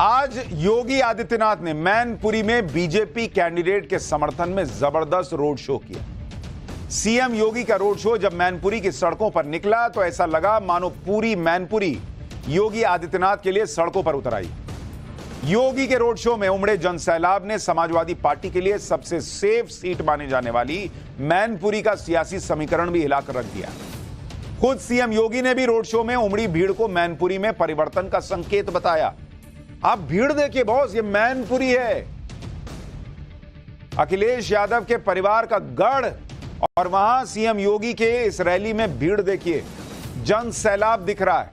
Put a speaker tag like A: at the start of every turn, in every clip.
A: आज योगी आदित्यनाथ ने मैनपुरी में बीजेपी कैंडिडेट के समर्थन में जबरदस्त रोड शो किया। सीएम योगी का रोड शो जब मैनपुरी की सड़कों पर निकला तो ऐसा लगा मानो पूरी मैनपुरी योगी आदित्यनाथ के लिए सड़कों पर उतर आई। योगी के रोड शो में उमड़े जनसैलाब ने समाजवादी पार्टी के लिए सबसे सेफ सीट माने जाने वाली मैनपुरी का सियासी समीकरण भी हिलाकर रख दिया। खुद सीएम योगी ने भी रोड शो में उमड़ी भीड़ को मैनपुरी में परिवर्तन का संकेत बताया। आप भीड़ देखिए बॉस, ये मैनपुरी है, अखिलेश यादव के परिवार का गढ़, और वहां सीएम योगी के इस रैली में भीड़ देखिए, जन सैलाब दिख रहा है।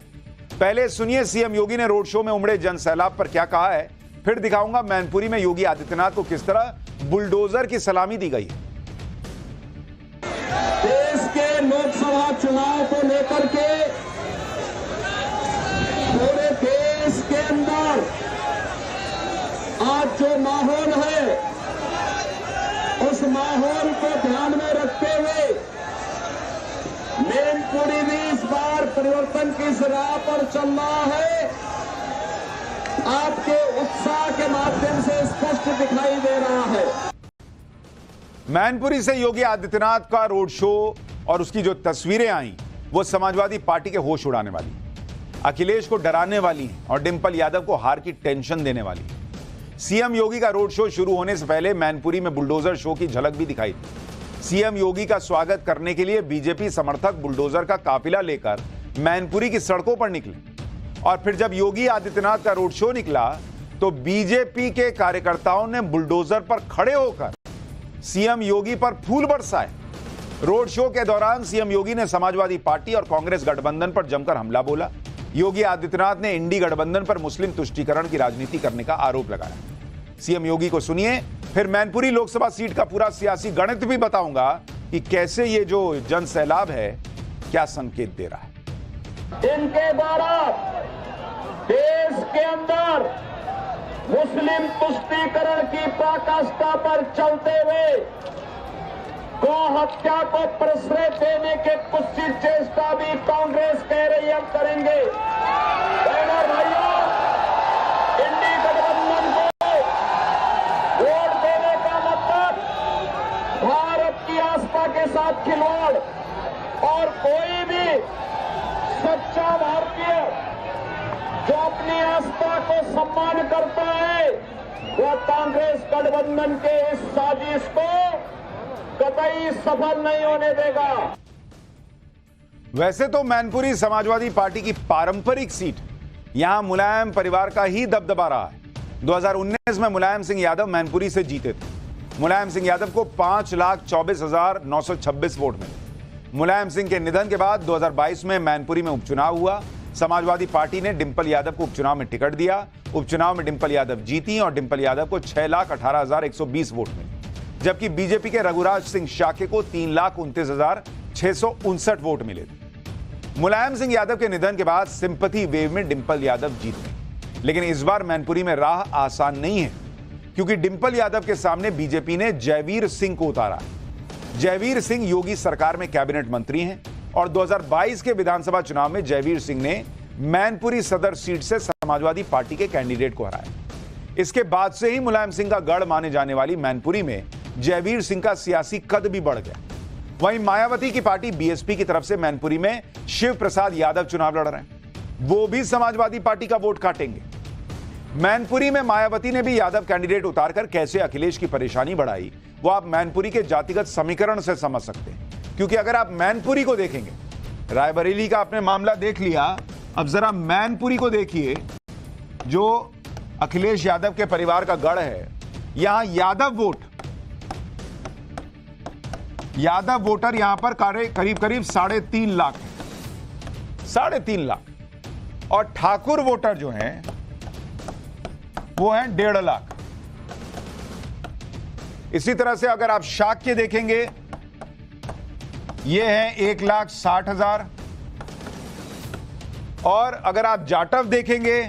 A: पहले सुनिए सीएम योगी ने रोड शो में उमड़े जन सैलाब पर क्या कहा है, फिर दिखाऊंगा मैनपुरी में योगी आदित्यनाथ को किस तरह बुलडोजर की सलामी दी गई है।
B: देश के लोकसभा चुनाव को लेकर के पूरे देश के अंदर आज जो माहौल है, उस माहौल को ध्यान में रखते हुए मैनपुरी भी इस बार परिवर्तन की राह पर चल रहा है। आपके उत्साह के माध्यम से स्पष्ट दिखाई दे रहा है।
A: मैनपुरी से योगी आदित्यनाथ का रोड शो और उसकी जो तस्वीरें आई वो समाजवादी पार्टी के होश उड़ाने वाली, अखिलेश को डराने वाली और डिंपल यादव को हार की टेंशन देने वाली। सीएम योगी का रोड शो शुरू होने से पहले मैनपुरी में बुलडोजर शो की झलक भी दिखाई थी। सीएम योगी का स्वागत करने के लिए बीजेपी समर्थक बुलडोजर का काफिला लेकर मैनपुरी की सड़कों पर निकले, और फिर जब योगी आदित्यनाथ का रोड शो निकला तो बीजेपी के कार्यकर्ताओं ने बुलडोजर पर खड़े होकर सीएम योगी पर फूल बरसाए। रोड शो के दौरान सीएम योगी ने समाजवादी पार्टी और कांग्रेस गठबंधन पर जमकर हमला बोला। योगी आदित्यनाथ ने इंडी गठबंधन पर मुस्लिम तुष्टीकरण की राजनीति करने का आरोप लगाया। सीएम योगी को सुनिए, फिर मैनपुरी लोकसभा सीट का पूरा सियासी गणित भी बताऊंगा कि कैसे ये जो जन सैलाब है क्या संकेत दे रहा है।
B: इनके द्वारा देश के अंदर मुस्लिम तुष्टीकरण की पराकाष्ठा पर चलते हुए गौ हत्या को प्रश्रय देने के कुत्सित चेष्टा भी कांग्रेस कह रही हम करेंगे। बहनों भाइयों, इंडी गठबंधन को वोट देने का मतलब भारत की आस्था के साथ खिलवाड़, और कोई भी सच्चा भारतीय जो अपनी आस्था को सम्मान करता है वह कांग्रेस गठबंधन के इस साजिश को कतई सफल नहीं होने देगा।
A: वैसे तो मैनपुरी समाजवादी पार्टी की पारंपरिक सीट, यहां मुलायम परिवार का ही दबदबा रहा है। 2019 में मुलायम सिंह यादव मैनपुरी से जीते थे। मुलायम सिंह यादव को 5,24,926 वोट मिले। मुलायम सिंह के निधन के बाद 2022 में मैनपुरी में उपचुनाव हुआ। समाजवादी पार्टी ने डिंपल यादव को उपचुनाव में टिकट दिया। उपचुनाव में डिंपल यादव जीती और डिंपल यादव को 6,18,120 वोट मिले, जबकि बीजेपी के रघुराज सिंह शाके को 3,29,659 वोट मिले थे। मुलायम सिंह यादव के निधन के बाद सिंपैथी वेव में डिंपल यादव जीत गए, लेकिन इस बार मैनपुरी में राह आसान नहीं है, क्योंकि डिंपल यादव के सामने बीजेपी ने जयवीर सिंह को उतारा। जयवीर सिंह योगी सरकार में कैबिनेट मंत्री हैं और 2022 के विधानसभा चुनाव में जयवीर सिंह ने मैनपुरी सदर सीट से समाजवादी पार्टी के कैंडिडेट को हराया। इसके बाद से ही मुलायम सिंह का गढ़ माने जाने वाली मैनपुरी में जयवीर सिंह का सियासी कद भी बढ़ गया। वहीं मायावती की पार्टी बीएसपी की तरफ से मैनपुरी में शिव प्रसाद यादव चुनाव लड़ रहे हैं, वो भी समाजवादी पार्टी का वोट काटेंगे। मैनपुरी में मायावती ने भी यादव कैंडिडेट उतारकर कैसे अखिलेश की परेशानी बढ़ाई, वो आप मैनपुरी के जातिगत समीकरण से समझ सकते हैं। क्योंकि अगर आप मैनपुरी को देखेंगे, रायबरेली का आपने मामला देख लिया, अब जरा मैनपुरी को देखिए, जो अखिलेश यादव के परिवार का गढ़ है। यहां यादव वोटर यहां पर करीब 3.5 लाख है, 3.5 लाख, और ठाकुर वोटर जो हैं वो हैं 1.5 लाख। इसी तरह से अगर आप शाक्य देखेंगे, ये हैं 1,60,000, और अगर आप जाटव देखेंगे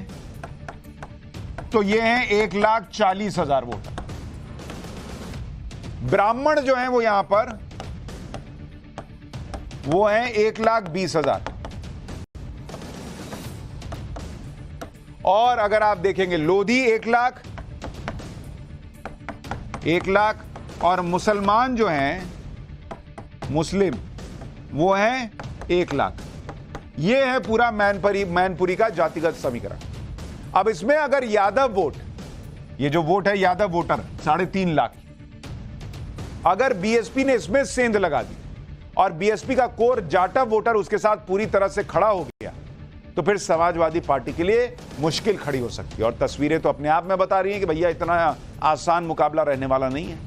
A: तो ये हैं 1,40,000 वोटर। ब्राह्मण जो हैं वो यहां पर वो हैं 1,20,000, और अगर आप देखेंगे लोधी 1 लाख, 1 लाख, और मुसलमान जो हैं मुस्लिम वो हैं 1 लाख। ये है पूरा मैनपुरी का जातिगत समीकरण। अब इसमें अगर यादव वोट, ये जो वोट है यादव वोटर 3.5 लाख, अगर बीएसपी ने इसमें सेंध लगा दी और बीएसपी का कोर जाटा वोटर उसके साथ पूरी तरह से खड़ा हो गया, तो फिर समाजवादी पार्टी के लिए मुश्किल खड़ी हो सकती है। और तस्वीरें तो अपने आप में बता रही हैं कि भैया इतना आसान मुकाबला रहने वाला नहीं है।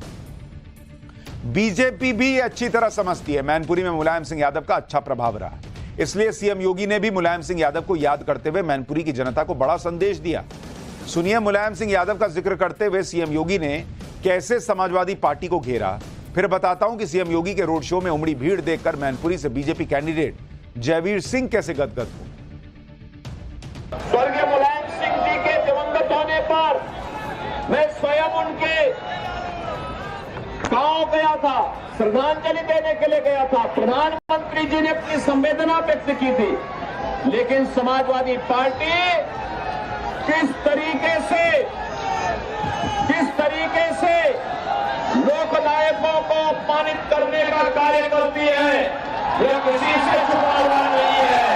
A: बीजेपी भी अच्छी तरह समझती है मैनपुरी में मुलायम सिंह यादव का अच्छा प्रभाव रहा है, इसलिए सीएम योगी ने भी मुलायम सिंह यादव को याद करते हुए मैनपुरी की जनता को बड़ा संदेश दिया। सुनिए मुलायम सिंह यादव का जिक्र करते हुए सीएम योगी ने कैसे समाजवादी पार्टी को घेरा, फिर बताता हूं कि सीएम योगी के रोड शो में उमड़ी भीड़ देखकर मैनपुरी से बीजेपी कैंडिडेट जयवीर सिंह कैसे गदगद हो।
B: स्वर्गीय मुलायम सिंह जी के दिवंगत होने पर मैं स्वयं उनके गांव गया था, श्रद्धांजलि देने के लिए गया था। प्रधानमंत्री जी ने अपनी संवेदना व्यक्त की थी, लेकिन समाजवादी पार्टी किस तरीके से लोकनायकों को अपमानित करने का कार्य करती है, यह किसी से छुपा हुआ नहीं है।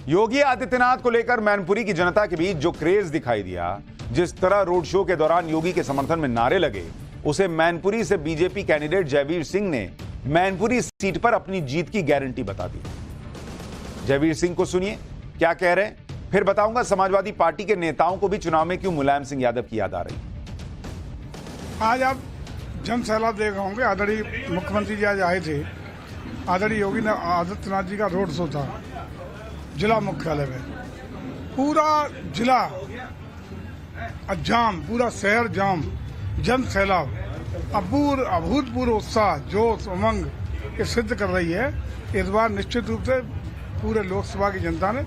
A: योगी आदित्यनाथ को लेकर मैनपुरी की जनता के बीच जो क्रेज दिखाई दिया, जिस तरह रोड शो के दौरान योगी के समर्थन में नारे लगे, उसे मैनपुरी से बीजेपी कैंडिडेट जयवीर सिंह ने मैनपुरी सीट पर अपनी जीत की गारंटी बता दी। जयवीर सिंह को सुनिए क्या कह रहे हैं, फिर बताऊंगा समाजवादी पार्टी के नेताओं को भी चुनाव में क्यों मुलायम सिंह यादव की याद आ रही।
C: आज आप जन सैलाब देख रहे होंगे। आदरणीय मुख्यमंत्री जी आज आए थे। आदरणीय योगी आदित्यनाथ जी का रोड शो था जिला मुख्यालय में। पूरा जिला जाम, पूरा शहर जाम, जन सैलाब, अभूतपूर्व उत्साह, जोश, उमंग ये सिद्ध कर रही है। इस बार निश्चित रूप से पूरे लोकसभा की जनता ने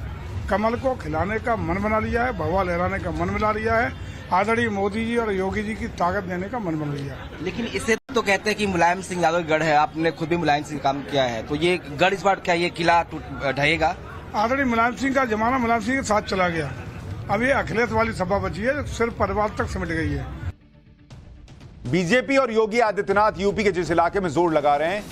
C: कमल को खिलाने का मन बना लिया है, भगवा लहराने का मन बना लिया है, आदरणीय मोदी जी और योगी जी की ताकत देने का मन बना लिया है।
D: लेकिन इसे तो कहते हैं कि मुलायम सिंह यादव गढ़ है, आपने खुद भी मुलायम सिंह काम किया है, तो ये गढ़ इस बार क्या ये किला ढहेगा?
C: आदरणीय मुलायम सिंह का जमाना मुलायम सिंह के साथ चला गया। अब ये अखिलेश वाली सभा बची है जो सिर्फ परिवार तक सिमट गई है।
A: बीजेपी और योगी आदित्यनाथ यूपी के जिस इलाके में जोर लगा रहे हैं,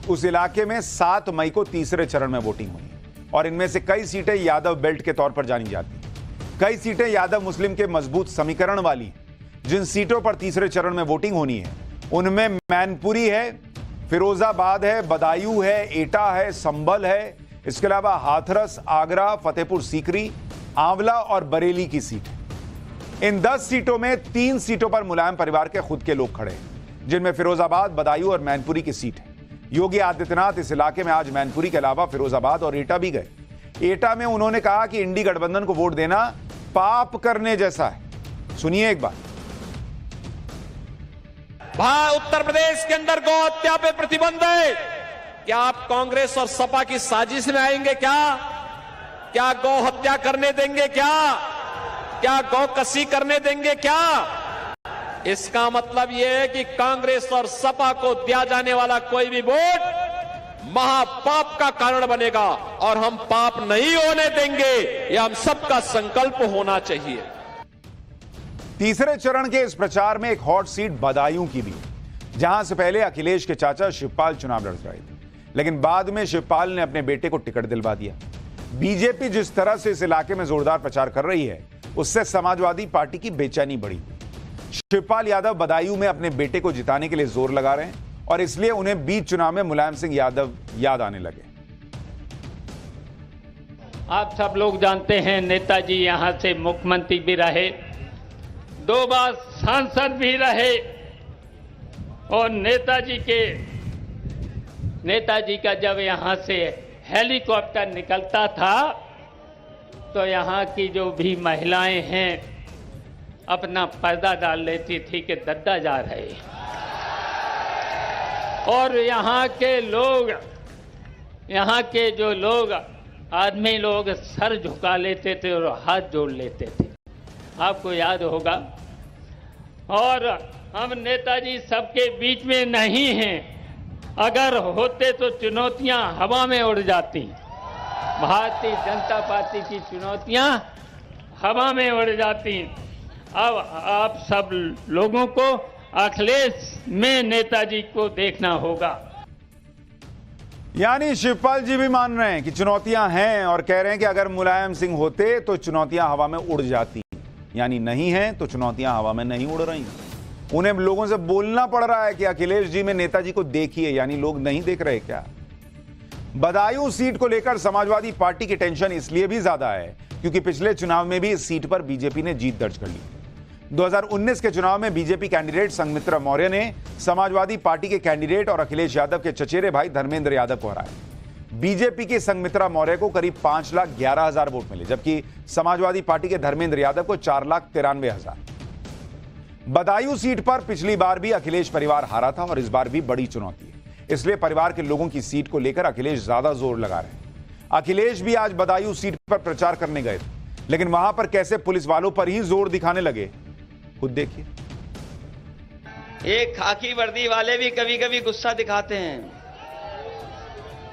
A: उस इलाके में 7 मई को तीसरे चरण में वोटिंग हुई और इनमें से कई सीटें यादव बेल्ट के तौर पर जानी जाती हैं। कई सीटें यादव मुस्लिम के मजबूत समीकरण वाली। जिन सीटों पर तीसरे चरण में वोटिंग होनी है उनमें मैनपुरी है, फिरोजाबाद है, बदायूं है, एटा है, संभल है, इसके अलावा हाथरस, आगरा, फतेहपुर सीकरी, आंवला और बरेली की सीट है। इन 10 सीटों में 3 सीटों पर मुलायम परिवार के खुद के लोग खड़े हैं, जिनमें फिरोजाबाद, बदायूं और मैनपुरी की सीट है। योगी आदित्यनाथ इस इलाके में आज मैनपुरी के अलावा फिरोजाबाद और एटा भी गए। एटा में उन्होंने कहा कि इंडी गठबंधन को वोट देना पाप करने जैसा है। सुनिए एक बार।
E: उत्तर प्रदेश के अंदर गौ हत्या पे प्रतिबंध है, क्या आप कांग्रेस और सपा की साजिश में आएंगे? क्या गौ हत्या करने देंगे? क्या गौ कसी करने देंगे? इसका मतलब यह है कि कांग्रेस और सपा को दिया जाने वाला कोई भी वोट महापाप का कारण बनेगा और हम पाप नहीं होने देंगे। यह हम सबका संकल्प होना चाहिए।
A: तीसरे चरण के इस प्रचार में एक हॉट सीट बदायूं की भी, जहां से पहले अखिलेश के चाचा शिवपाल चुनाव लड़ रहे थे, लेकिन बाद में शिवपाल ने अपने बेटे को टिकट दिलवा दिया। बीजेपी जिस तरह से इस इलाके में जोरदार प्रचार कर रही है, उससे समाजवादी पार्टी की बेचैनी बढ़ी। शिवपाल यादव बदायूं में अपने बेटे को जिताने के लिए जोर लगा रहे हैं और इसलिए उन्हें बीच चुनाव में मुलायम सिंह यादव याद आने लगे।
F: आप सब लोग जानते हैं नेताजी यहां से मुख्यमंत्री भी रहे, 2 बार सांसद भी रहे और नेताजी का जब यहां से हेलीकॉप्टर निकलता था तो यहाँ की जो भी महिलाएं हैं अपना पर्दा डाल लेती थी कि दद्दा जा रहे, और यहाँ के जो लोग आदमी लोग सर झुका लेते थे और हाथ जोड़ लेते थे, आपको याद होगा। और हम नेताजी सबके बीच में नहीं हैं, अगर होते तो चुनौतियां हवा में उड़ जाती। भारतीय जनता पार्टी की चुनौतियां हवा में उड़ जाती। अब आप सब लोगों को अखिलेश में नेताजी को देखना होगा।
A: यानी शिवपाल जी भी मान रहे हैं कि चुनौतियां हैं और कह रहे हैं कि अगर मुलायम सिंह होते तो चुनौतियां हवा में उड़ जाती, यानी नहीं है तो चुनौतियां हवा में नहीं उड़ रही। उन्हें लोगों से बोलना पड़ रहा है कि अखिलेश जी में नेताजी को देखिए, यानी लोग नहीं देख रहे क्या? बदायूं सीट को लेकर समाजवादी पार्टी की टेंशन इसलिए भी ज्यादा है क्योंकि पिछले चुनाव में भी इस सीट पर बीजेपी ने जीत दर्ज कर ली। 2019 के चुनाव में बीजेपी कैंडिडेट संघमित्रा मौर्य ने समाजवादी पार्टी के कैंडिडेट और अखिलेश यादव के चचेरे भाई धर्मेंद्र यादव को हराया। बीजेपी की संघमित्रा मौर्य को करीब 5,11,000 वोट मिले, जबकि समाजवादी पार्टी के धर्मेंद्र यादव को 4,93,000। बदायूं सीट पर पिछली बार भी अखिलेश परिवार हारा था और इस बार भी बड़ी चुनौती है, इसलिए परिवार के लोगों की सीट को लेकर अखिलेश ज्यादा जोर लगा रहे हैं। अखिलेश भी आज बदायूं सीट पर प्रचार करने गए थे, लेकिन वहां पर कैसे पुलिस वालों पर ही जोर दिखाने लगे, खुद देखिए।
G: ये खाकी वर्दी वाले भी कभी कभी गुस्सा दिखाते हैं।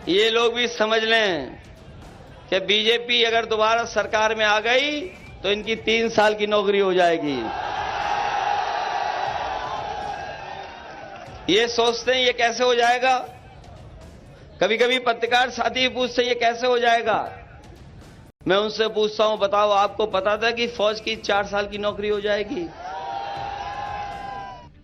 G: ये लोग भी समझ लें कि बीजेपी अगर दोबारा सरकार में आ गई तो इनकी 3 साल की नौकरी हो जाएगी। ये सोचते हैं ये कैसे हो जाएगा। कभी कभी पत्रकार साथी पूछते ये कैसे हो जाएगा। मैं उनसे पूछता हूं, बताओ आपको पता था कि फौज की 4 साल की नौकरी हो जाएगी?